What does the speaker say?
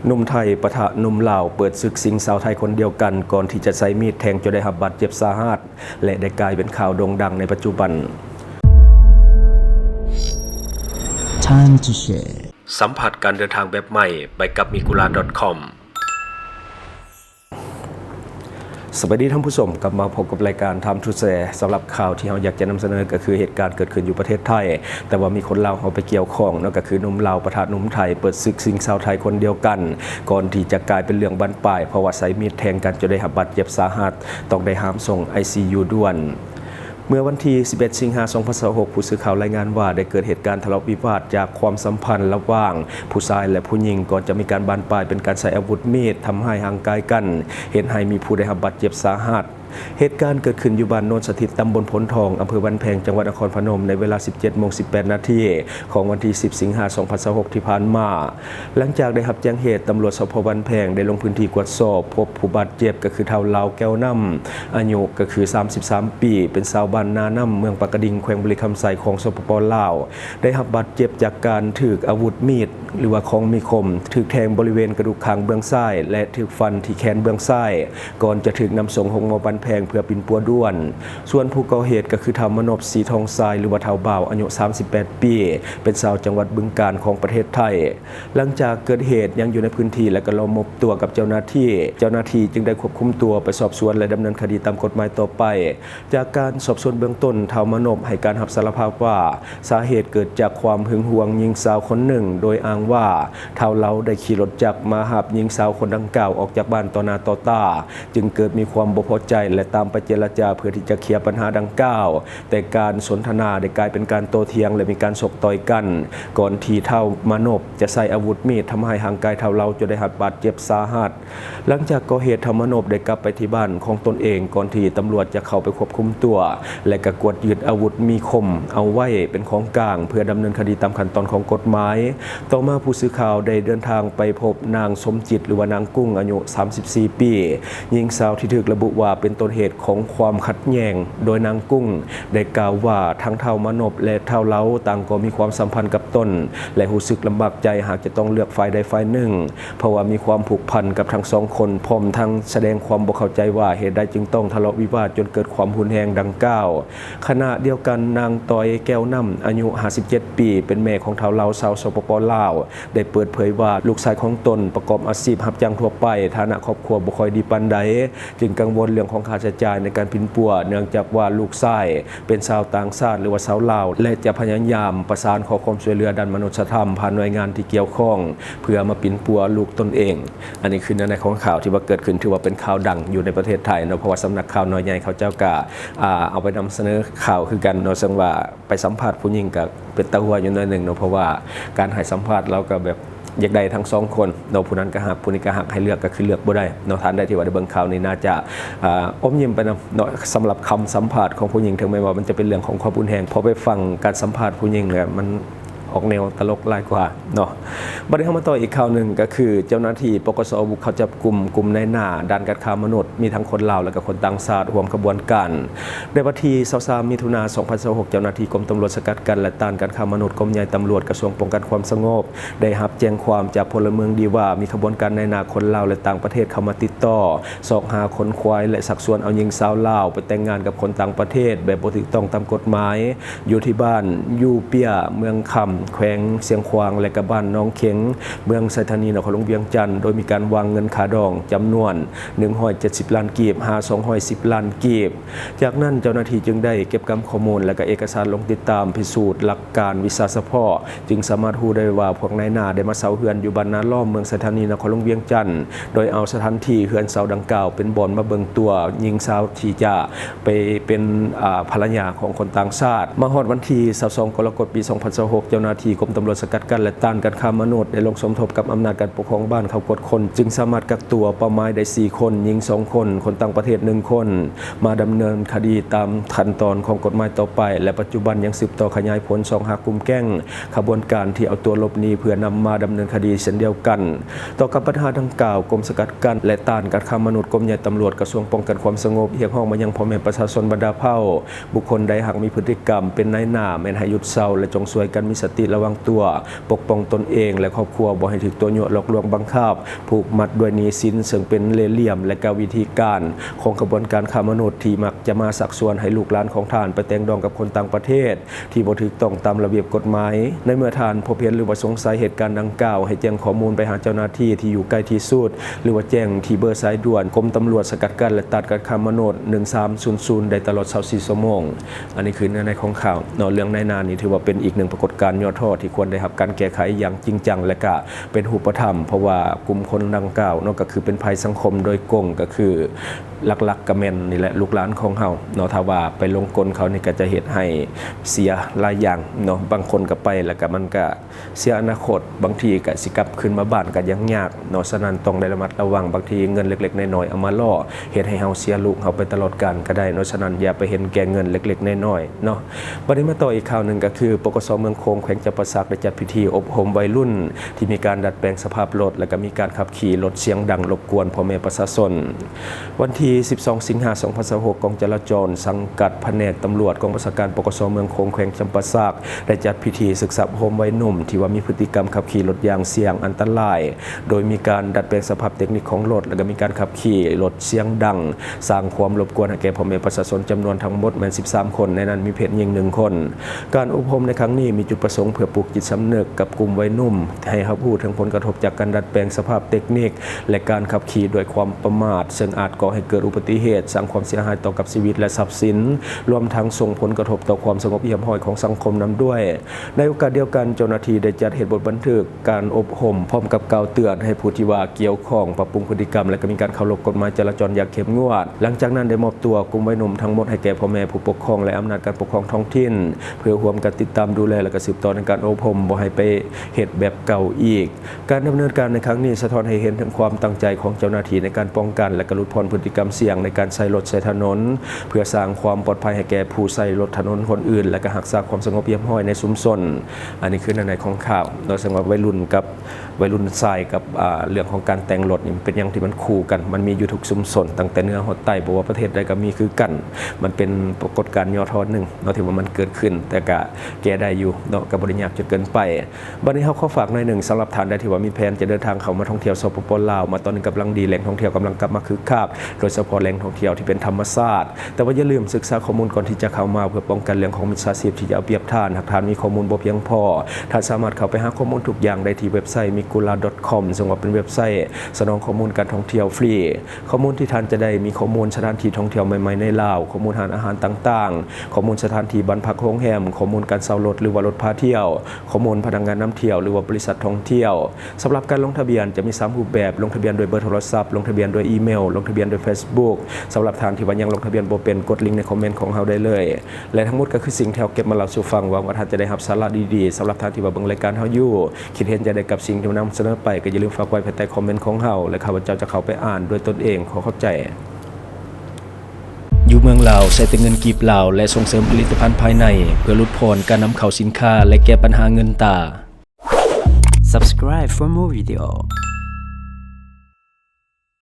หนุ่มไทยปะทะหนุ่มลาวเปิดศึกสิงสาวไทยคนเดียวกันก่อนที่จะใช้มีดแทงจนได้รับบาดเจ็บสาหัสและได้กลายเป็นข่าวโด่งดังในปัจจุบัน Time to share สัมผัสการเดินทางแบบใหม่ไปกับmigula.com สวัสดีท่านผู้ชมกลับมาพบกับรายการ Time to Share สำหรับข่าวที่เราอยากจะนำเสนอก็คือเหตุการณ์เกิดขึ้นอยู่ประเทศไทยแต่ว่ามีคนลาวเอาไปเกี่ยวข้องนั่นก็คือหนุ่มลาวปะทะหนุ่มไทยเปิดศึกสิงสาวไทยคนเดียวกันก่อนที่จะกลายเป็นเรื่องบานปลายเพราะว่าใช้มีดแทงกันจนได้รับบาดเจ็บสาหัสต้องได้ห้ามส่ง ICU ด่วนเมื่อวันที่ 11 สิงหาคม 2026 ผู้สื่อข่าวรายงานว่าได้เกิดเหตุการณ์ทะเลาะวิวาทจากความสัมพันธ์ระหว่างผู้ชายและผู้หญิงก่อนจะมีการบานปลายเป็นการใช้อาวุธมีดทำให้ห่างกายกันเห็นให้มีผู้ได้รับบาดเจ็บสาหัสเหตุการณ์เกิดขึ้นอยู่บ้านโนนสถิตตำบลพลทองอำเภอบ้านแพงจังหวัดนครพนมในเวลา 17:18 น.ของวันที่ 10 สิงหาคม 2026 ที่ผ่านมาหลังจากได้รับแจ้งเหตุตำรวจสพบ้านแพงได้ลงพื้นที่ตรวจสอบพบผู้บาดเจ็บก็คือเฒ่าลาวแก้วน้ำอายุก็คือ 33 ปีเป็นชาวบ้านนาน้ำเมืองปากกระดิ่งแขวงบุรีคำไสของสปป.ลาวได้รับบาดเจ็บจากการถูกอาวุธมีดหรือว่าของมีคมถูกแทงบริเวณกระดูกคางเบื้องซ้ายและถูกฟันที่แขนเบื้องซ้ายก่อนจะถูกนำส่งโรงพยาบาลแพงเพื่อปิ่นปัวด้วนส่วนผู้ก่อเหตุก็คือเฒ่ามนพศรีทองทรายหรือว่าเฒ่าบ่าวอายุ 38 ปีเป็นชาวจังหวัดบึงกาฬของประเทศไทยหลังจากเกิดเหตุยังอยู่ในพื้นที่และก็รอมอบตัวกับเจ้าหน้าที่จึงได้ควบคุมตัวไปสอบสวนและดำเนินคดีตามกฎหมายต่อไปจากการสอบสวนเบื้องต้นเฒ่ามนพให้การรับสารภาพว่าสาเหตุเกิดจากความหึงหวงหญิงสาวคนหนึ่งโดยอ้างว่าเฒ่าเลาได้ขี่รถจักรมาหาหญิงสาวคนดังกล่าวออกจากบ้านต่อหน้าต่อตาจึงเกิดมีความบ่พอใจและตามไปเจรจาเพื่อที่จะเคลียร์ปัญหาดังกล่าวแต่การสนทนาได้กลายเป็นการโต้เถียงและมีการชกต่อยกันก่อนที่เฒ่ามนพจะใช้อาวุธมีดทำให้ห่างกายเฒ่าเลาจนได้รับบาดเจ็บสาหัสหลังจากก่อเหตุเฒ่ามนพได้กลับไปที่บ้านของตนเองก่อนที่ตำรวจจะเข้าไปควบคุมตัวและก็กวดยึดอาวุธมีคมเอาไว้เป็นของกลางเพื่อดำเนินคดีตามขั้นตอนของกฎหมายต่อมาผู้สื่อข่าวได้เดินทางไปพบนางสมจิตหรือว่านางกุ้งอายุ 34 ปีหญิงสาวที่ถูกระบุว่าเป็นต้นเหตุของความขัดแย้งโดยนางกุ้งได้กล่าวว่าทั้งเฒ่ามนพและเฒ่าเลาต่างก็มีความสัมพันธ์กับตนและรู้สึกลำบากใจหากจะต้องเลือกฝ่ายใดฝ่ายหนึ่งเพราะว่ามีความผูกพันกับทั้งสองคนพร้อมทั้งแสดงความบ่เข้าใจว่าเหตุใดจึงต้องทะเลาะวิวาทจนเกิดความหุนแรงดังกล่าวขณะเดียวกันนางตอยแก้วน้ำอายุ 57 ปีเป็นแม่ของเฒ่าเลาชาวสปป.ลาวได้เปิดเผยว่าลูกชายของตนประกอบอาชีพรับจ้างทั่วไปฐานะครอบครัวบ่ค่อยดีปานใดจึงกังวลเรื่องของค่าใช้จ่ายในการปิ่นปัวเนื่องจากว่าลูกชายเป็นชาวต่างชาติหรือว่าชาวลาวและจะพยายามประสานขอความช่วยเหลือด้านมนุษยธรรมผ่านหน่วยงานที่เกี่ยวข้องเพื่อมาปิ่นปัวลูกตนเองอันนี้คือในของข่าวที่ว่าเกิดขึ้นถือว่าเป็นข่าวดังอยู่ในประเทศไทยเนาะเพราะว่าสำนักข่าวน้อยใหญ่เขาเจ้ากะเอาไปนำเสนอข่าวคือกันเนาะซึ่งว่าไปสัมภาษณ์ผู้หญิงกับเป็นตะหัวอยู่หน่อยนึงเนาะเพราะว่าการให้สัมภาษณ์เราก็แบบอยากได้ทั้งสองคนเนาะผู้นั้นก็หักผู้นี้ก็หักให้เลือกก็คือเลือกบ่ได้เนาะท่านได้ที่ว่าได้เบิ่งข่าวนี้น่าจะอมยิ้มไปเนาะสำหรับคำสัมภาษณ์ของผู้หญิงถึงแม้ว่ามันจะเป็นเรื่องของความรุนแรงพอไปฟังการสัมภาษณ์ผู้หญิงเนี่ยมันออกแนวตลกหลายกว่าเนาะบัดนี้เข้ามาต่ออีกข่าวหนึ่งก็คือเจ้าหน้าที่ปกส.บุกเข้าจับกลุ่มในหน้าด้านการค้ามนุษย์มีทั้งคนลาวและก็คนต่างชาติร่วมขบวนการในวันที่23 มิถุนายน 2026 เจ้าหน้าที่กรมตำรวจสกัดกั้นและต้านการค้ามนุษย์กรมใหญ่ตำรวจกระทรวงป้องกันความสงบได้รับแจ้งความจากพลเมืองดีว่ามีขบวนการในหน้าคนลาวและต่างประเทศเข้ามาติดต่อสอกหาคนควายและสักส่วนเอาหญิงสาวลาวไปแต่งงานกับคนต่างประเทศแบบบ่ถูกต้องตามกฎหมายอยู่ที่บ้านยูเปียเมืองคำแขวงเสียงขวางและกับบ้านน้องเข็งเมืองไซธานีนครหลวงเวียงจันทร์โดยมีการวางเงินขาดองจำนวน170 ล้านกีบ210 ล้านกีบจากนั้นเจ้าหน้าที่จึงได้เก็บกำข้อมูลและก็เอกสารลงติดตามพิสูจน์หลักการวิชาเฉพาะจึงสามารถรู้ได้ว่าพวกนายหน้าได้มาเซาเฮือนอยู่บ้านนาล้อมเมืองไซธานีนครหลวงเวียงจันทร์โดยเอาสถานที่เฮือนเซาดังกล่าวเป็นบ่อนมาเบิ่งตัวหญิงสาวที่จะไปเป็นภรรยาของคนต่างชาติมาฮอดวันที่22 กรกฎาคม ปี 2026 เจ้าหน้าที่กรมตำรวจสกัดกั้นและต้านการค้ามนุษย์ได้ลงสมทบกับอำนาจการปกครองบ้านเขากดคนจึงสามารถกักตัวเป้าหมายได้4 คนหญิง2 คนคนต่างประเทศ1 คนมาดำเนินคดีตามขั้นตอนของกฎหมายต่อไปและปัจจุบันยังสืบต่อขยายผล2 หากลุ่มแก๊งขบวนการที่เอาตัวหลบหนีเพื่อนำมาดำเนินคดีเช่นเดียวกันต่อกับปัญหาดังกล่าวกรมสกัดกั้นและต้านการค้ามนุษย์กรมใหญ่ตำรวจกระทรวงป้องกันความสงบเรียกร้องมายังพ่อแม่ประชาชนบรรดาเผ่าบุคคลใดหากมีพฤติกรรมเป็นนายหน้าแม่นให้หยุดเซาและจงช่วยกันมีสติ ติระวังตัวปกป้องตนเองและครอบครัวบ่ให้ถูกตัวยั่วหลอกลวงบังคับผูกมัดด้วยหนี้สินซึ่งเป็นเล่ห์เหลี่ยมและก็วิธีการของกระบวนการค้ามนุษย์ที่มักจะมาสักส่วนให้ลูกหลานของท่านไปแต่งดองกับคนต่างประเทศที่บ่ถูกต้องตามระเบียบกฎหมายในเมื่อท่านพบเห็นหรือว่าสงสัยเหตุการณ์ดังกล่าวให้แจ้งข้อมูลไปหาเจ้าหน้าที่ที่อยู่ใกล้ที่สุดหรือว่าแจ้งที่เบอร์สายด่วนกรมตำรวจสกัดกั้นและตัดการค้ามนุษย์1300ได้ตลอด24ชั่วโมงอันนี้คือเนื้อในของข่าวเนาะเรื่องในนานนี้ถือว่าเป็นอีกหนึ่งปรากฏการณ์ยอดทอดที่ควรได้รับการแก้ไขอย่างจริงจังและก็เป็นรูปธรรมเพราะว่ากลุ่มคนดังกล่าวเนาะก็คือเป็นภัยสังคมโดยกงก็คือหลักๆกระแมนนี่แหละลูกหลานของเฮาเนาะถ้าว่าไปลงกลเขานี่ก็จะเหตุให้เสียหลายอย่างเนาะบางคนก็ไปแล้วก็มันก็เสียอนาคตบางทีก็สิกลับขึ้นมาบ้านก็ยังยากเนาะฉะนั้นต้องได้ระมัดระวังบางทีเงินเล็กๆน้อยๆเอามาล่อเหตุให้เฮาเสียลูกเฮาไปตลอดกาลก็ได้เนาะฉะนั้นอย่าไปเห็นแก่เงินเล็กๆน้อยๆเนาะบัดนี้มาต่ออีกข่าวนึงก็คือปกสเมืองโคงแขวงจำปาสักได้จัดพิธีอบรมวัยรุ่นที่มีการดัดแปลงสภาพรถและก็มีการขับขี่รถเสียงดังรบกวนพ่อแม่ประชาชนวันที่12สิงหาคม2026กองจราจรสังกัดแผนกตำรวจกองบัญชาการปกสเมืองโคงแขวงจำปาสักได้จัดพิธีศึกษาอบรมวัยหนุ่มที่ว่ามีพฤติกรรมขับขี่รถยางเสี่ยงอันตรายโดยมีการดัดแปลงสภาพเทคนิคของรถและก็มีการขับขี่รถเสียงดังสร้างความรบกวนให้แก่พ่อแม่ประชาชนจำนวนทั้งหมดแม่น13คนในนั้นมีเพศหญิง1คนการอบรมในครั้งนี้มีจุดประสงค์เพื่อปลูกจิตสำนึกกับกลุ่มวัยหนุ่มให้รับรู้ถึงผลกระทบจากการดัดแปลงสภาพเทคนิคและการขับขี่ด้วยความประมาทซึ่งอาจก่อให้เกิดอุบัติเหตุสร้างความเสียหายต่อกับชีวิตและทรัพย์สินรวมทั้งส่งผลกระทบต่อความสงบเรียบร้อยของสังคมนำด้วยในโอกาสเดียวกันเจ้าหน้าที่ได้จัดเหตุบทบันทึกการอบรมพร้อมกับกล่าวเตือนให้ผู้ที่ว่าเกี่ยวข้องปรับปรุงพฤติกรรมและก็มีการเคารพกฎหมายจราจรอย่างเข้มงวดหลังจากนั้นได้มอบตัวกลุ่มวัยหนุ่มทั้งหมดให้แก่พ่อแม่ผู้ปกครองและอำนาจการปกครองท้องถิ่นเพื่อร่วมกันติดตามดูแลและก็สืบต่อในการอบรมบ่ให้ไปเหตุแบบเก่าอีกการดำเนินการในครั้งนี้สะท้อนให้เห็นถึงความตั้งใจของเจ้าหน้าที่ในการป้องกันและก็ลดพรพฤติกรรมเสี่ยงในการใช้รถใช้ถนนเพื่อสร้างความปลอดภัยให้แก่ผู้ใช้รถถนนคนอื่นและก็รักษาความสงบเรียบร้อยในชุมชนอันนี้คือในของข่าวโดยสำหรับวัยรุ่นกับวัยรุ่นชายกับเรื่องของการแต่งรถนี่เป็นอย่างที่มันคู่กันมันมีอยู่ทุกชุมชนตั้งแต่เหนือฮอดใต้บ่ว่าประเทศใดก็มีคือกันมันเป็นปรากฏการณ์ย่อทอดหนึ่งเนาะที่ว่ามันเกิดขึ้นแต่ก็แก้ได้อยู่เนาะก็บ่ได้ยากจนเกินไปบัดนี้เฮาขอฝากหน่อยหนึ่งสำหรับท่านใดที่ว่ามีแผนจะเดินทางเข้ามาท่องเที่ยวสปป.ลาวมาตอนนี้กำลังดีแหล่งท่องเที่ยวกำลังกลับมาคึกคักโดยเฉพาะแหล่งท่องเที่ยวที่เป็นธรรมชาติแต่ว่าอย่าลืมศึกษาข้อมูลก่อนที่จะเข้ามาเพื่อป้องกันเรื่องของมิจฉาชีพที่จะเอาเปรียบท่านหากท่านมีข้อมูลบ่เพียงพอท่านสามารถเข้าไปหาข้อมูลทุกอย่างได้ที่เว็บไซต์ migula.com ซึ่งว่าเป็นเว็บไซต์สนองข้อมูลการท่องเที่ยวฟรีข้อมูลที่ท่านจะได้มีข้อมูลสถานที่ท่องเที่ยวใหม่ๆในลาวข้อมูลอาหารต่างๆข้อมูลสถานที่บ้านพักโรงแรมข้อมูลการเช่ารถหรือว่ารถพาเที่ยวข้อมูลพนักงานนำเที่ยวหรือว่าบริษัทท่องเที่ยวสำหรับการลงทะเบียนจะมี3รูปแบบลงทะเบียนโดยเบอร์โทรศัพท์ลงทะเบียนโดยอีเมลลงทะเบียนโดย Facebook สำหรับท่านที่ว่ายังลงทะเบียนบ่เป็นกดลิงก์ในคอมเมนต์ของเราได้เลยและทั้งหมดก็คือสิ่งที่เราเก็บมาเล่าสู่ฟังหวังว่าท่านจะได้รับสาระดีๆสำหรับท่านที่ว่าเบิ่งรายการเฮาอยู่คิดเห็นจะได้กับสิ่งที่นำเสนอไปก็อย่าลืมฝากไว้ภายใต้คอมเมนต์ของเฮาและข้าพเจ้าจะเข้าไปอ่านด้วยตนเองขอเข้าใจอยู่เมืองลาวใช้แต่เงินกีบลาวและส่งเสริมผลิตภัณฑ์ภายในเพื่อลดพรการนำเข้าสินค้าและแก้ปัญหาเงินตา Subscribe for more video.